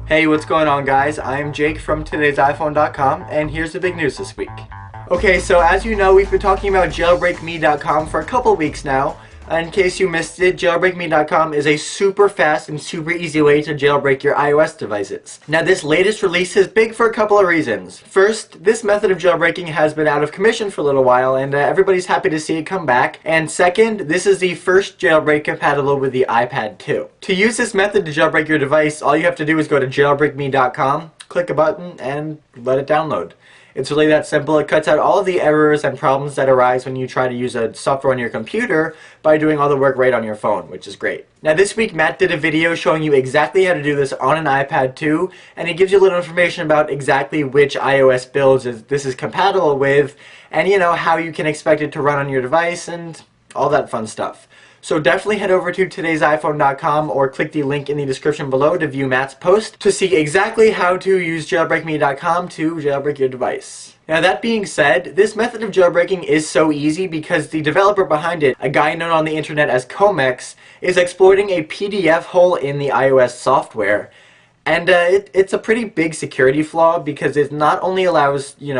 Hey, what's going on, guys? I'm Jake from today's iPhone.com, and here's the big news this week. Okay, so as you know, we've been talking about JailbreakMe.com for a couple weeks now. In case you missed it, JailbreakMe.com is a super fast and super easy way to jailbreak your iOS devices. Now, this latest release is big for a couple of reasons. First, this method of jailbreaking has been out of commission for a little while, and everybody's happy to see it come back. And second, this is the first jailbreak compatible with the iPad 2. To use this method to jailbreak your device, all you have to do is go to JailbreakMe.com, click a button, and let it download. It's really that simple. It cuts out all of the errors and problems that arise when you try to use a software on your computer by doing all the work right on your phone, which is great. Now this week Matt did a video showing you exactly how to do this on an iPad 2, and it gives you a little information about exactly which iOS builds this is compatible with, and how you can expect it to run on your device and all that fun stuff. So definitely head over to today'siphone.com or click the link in the description below to view Matt's post to see exactly how to use jailbreakme.com to jailbreak your device. Now that being said, this method of jailbreaking is so easy because the developer behind it, a guy known on the internet as Comex, is exploiting a PDF hole in the iOS software. And it's a pretty big security flaw because it not only allows you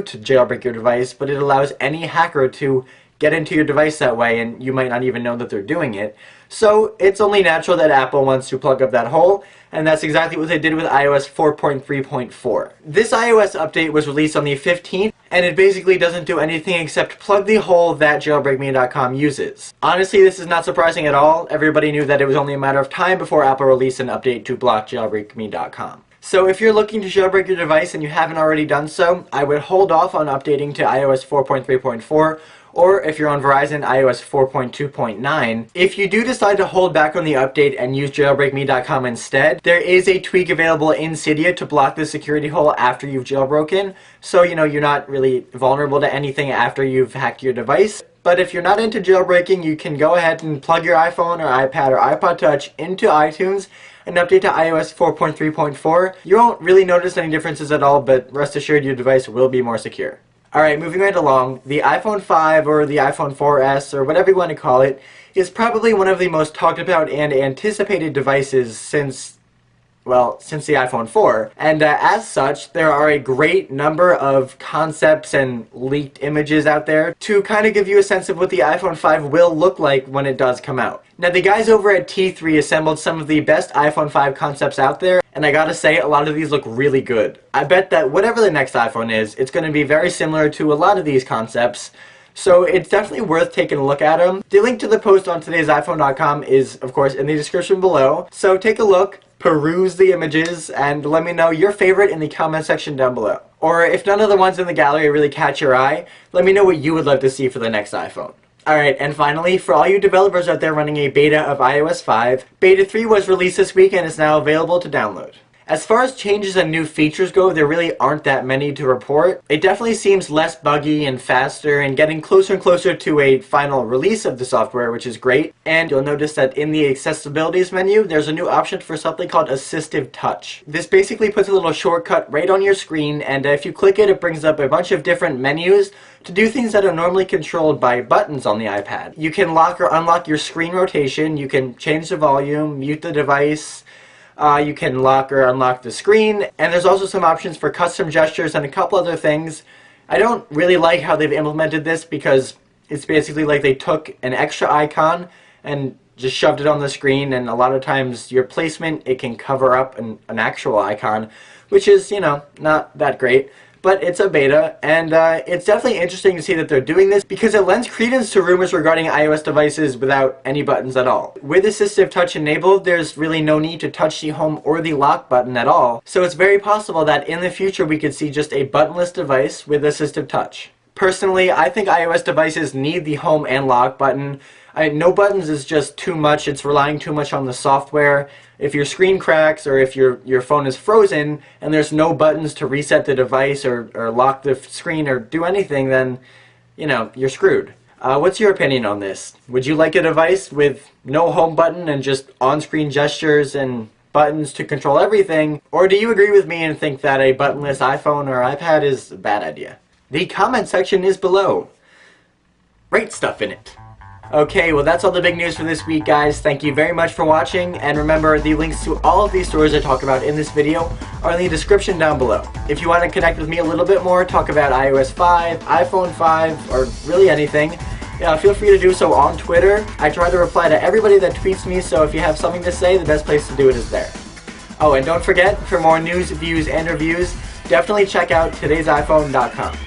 to jailbreak your device, but it allows any hacker to get into your device that way, and you might not even know that they're doing it. So it's only natural that Apple wants to plug up that hole, and that's exactly what they did with iOS 4.3.4. This iOS update was released on the 15th, and it basically doesn't do anything except plug the hole that JailbreakMe.com uses. Honestly, this is not surprising at all. Everybody knew that it was only a matter of time before Apple released an update to block JailbreakMe.com. So if you're looking to jailbreak your device and you haven't already done so, I would hold off on updating to iOS 4.3.4, or if you're on Verizon, iOS 4.2.9. If you do decide to hold back on the update and use JailbreakMe.com instead, there is a tweak available in Cydia to block the security hole after you've jailbroken, so you're not really vulnerable to anything after you've hacked your device. But if you're not into jailbreaking, you can go ahead and plug your iPhone or iPad or iPod Touch into iTunes and update to iOS 4.3.4. You won't really notice any differences at all, but rest assured your device will be more secure. Alright, moving right along, the iPhone 5 or the iPhone 4S or whatever you want to call it is probably one of the most talked about and anticipated devices since the iPhone 4. And as such, there are a great number of concepts and leaked images out there to kind of give you a sense of what the iPhone 5 will look like when it does come out. Now the guys over at T3 assembled some of the best iPhone 5 concepts out there, and I gotta say, a lot of these look really good. I bet that whatever the next iPhone is, it's going to be very similar to a lot of these concepts, so it's definitely worth taking a look at them. The link to the post on today'siphone.com is, of course, in the description below, so take a look, peruse the images, and let me know your favorite in the comment section down below. Or if none of the ones in the gallery really catch your eye, let me know what you would love to see for the next iPhone. Alright, and finally, for all you developers out there running a beta of iOS 5, Beta 3 was released this week and is now available to download. As far as changes and new features go, there really aren't that many to report. It definitely seems less buggy and faster and getting closer and closer to a final release of the software, which is great. And you'll notice that in the accessibilities menu, there's a new option for something called Assistive Touch. This basically puts a little shortcut right on your screen, and if you click it, it brings up a bunch of different menus to do things that are normally controlled by buttons on the iPad. You can lock or unlock your screen rotation, you can change the volume, mute the device, you can lock or unlock the screen, and there's also some options for custom gestures and a couple other things. I don't really like how they've implemented this because it's basically like they took an extra icon and just shoved it on the screen, and a lot of times your placement, it can cover up an actual icon, which is, not that great. But it's a beta, and it's definitely interesting to see that they're doing this because it lends credence to rumors regarding iOS devices without any buttons at all. With Assistive Touch enabled, there's really no need to touch the home or the lock button at all, so it's very possible that in the future we could see just a buttonless device with Assistive Touch. Personally, I think iOS devices need the home and lock button. No buttons is just too much. It's relying too much on the software. If your screen cracks or if your phone is frozen and there's no buttons to reset the device or lock the screen or do anything, then, you're screwed. What's your opinion on this? Would you like a device with no home button and just on-screen gestures and buttons to control everything? Or do you agree with me and think that a buttonless iPhone or iPad is a bad idea? The comment section is below. Rate stuff in it. Okay, well that's all the big news for this week, guys. Thank you very much for watching, and remember, the links to all of these stores I talk about in this video are in the description down below. If you want to connect with me a little bit more, talk about iOS 5, iPhone 5, or really anything, feel free to do so on Twitter. I try to reply to everybody that tweets me, so if you have something to say, the best place to do it is there. Oh, and don't forget, for more news, views, and reviews, definitely check out today'siphone.com.